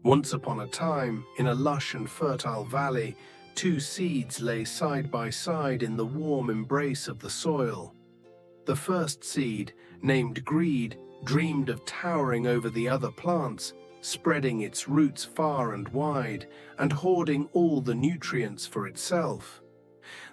Once upon a time, in a lush and fertile valley, two seeds lay side by side in the warm embrace of the soil. The first seed, named greed, dreamed of towering over the other plants, spreading its roots far and wide, and hoarding all the nutrients for itself.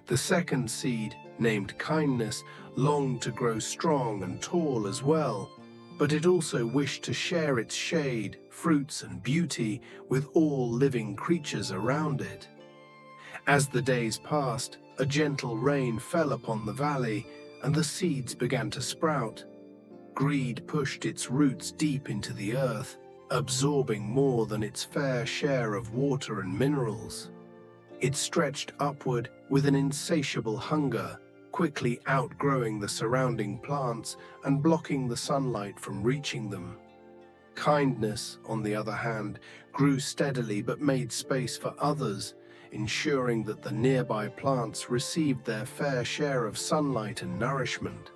The second seed, named kindness, longed to grow strong and tall as well, but it also wished to share its shade, fruits, and beauty with all living creatures around it. As the days passed, a gentle rain fell upon the valley, and the seeds began to sprout. Greed pushed its roots deep into the earth, absorbing more than its fair share of water and minerals. It stretched upward with an insatiable hunger, quickly outgrowing the surrounding plants and blocking the sunlight from reaching them. Kindness, on the other hand, grew steadily but made space for others, ensuring that the nearby plants received their fair share of sunlight and nourishment.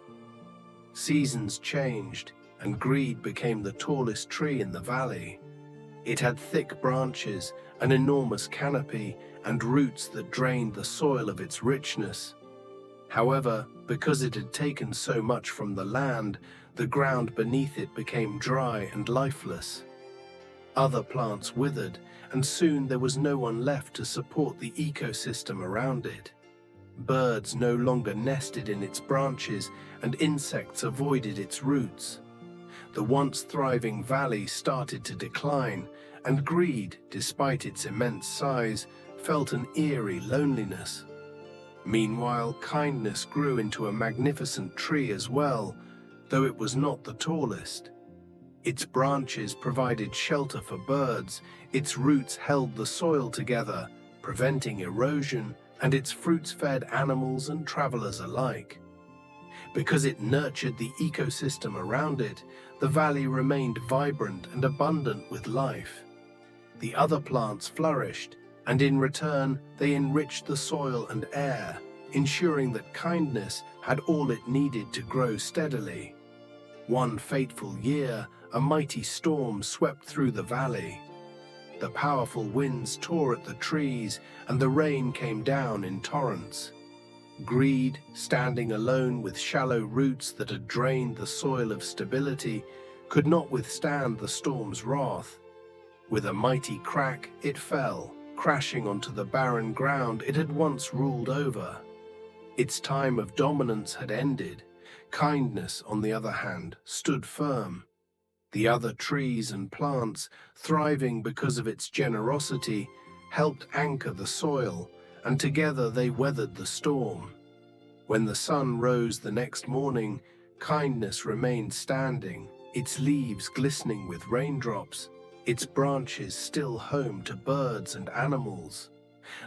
Seasons changed, and greed became the tallest tree in the valley. It had thick branches, an enormous canopy, and roots that drained the soil of its richness. However, because it had taken so much from the land, the ground beneath it became dry and lifeless. Other plants withered, and soon there was no one left to support the ecosystem around it. Birds no longer nested in its branches, and insects avoided its roots. The once thriving valley started to decline, and greed, despite its immense size, felt an eerie loneliness. Meanwhile, kindness grew into a magnificent tree as well, though it was not the tallest. Its branches provided shelter for birds, its roots held the soil together, preventing erosion, and its fruits fed animals and travelers alike. Because it nurtured the ecosystem around it, the valley remained vibrant and abundant with life. The other plants flourished, and in return they enriched the soil and air, ensuring that kindness had all it needed to grow steadily. One fateful year, a mighty storm swept through the valley. The powerful winds tore at the trees, and the rain came down in torrents. Greed, standing alone with shallow roots that had drained the soil of stability, could not withstand the storm's wrath. With a mighty crack, it fell, crashing onto the barren ground it had once ruled over. Its time of dominance had ended. Kindness, on the other hand, stood firm. The other trees and plants, thriving because of its generosity, helped anchor the soil, and together they weathered the storm. When the sun rose the next morning, kindness remained standing, its leaves glistening with raindrops, its branches still home to birds and animals.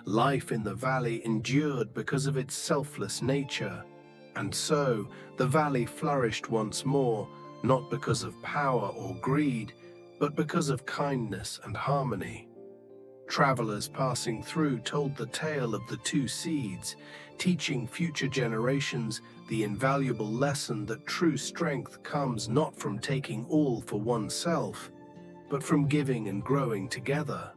Life in the valley endured because of its selfless nature, and so the valley flourished once more, not because of power or greed, but because of kindness and harmony. Travelers passing through told the tale of the two seeds, teaching future generations the invaluable lesson that true strength comes not from taking all for oneself, but from giving and growing together.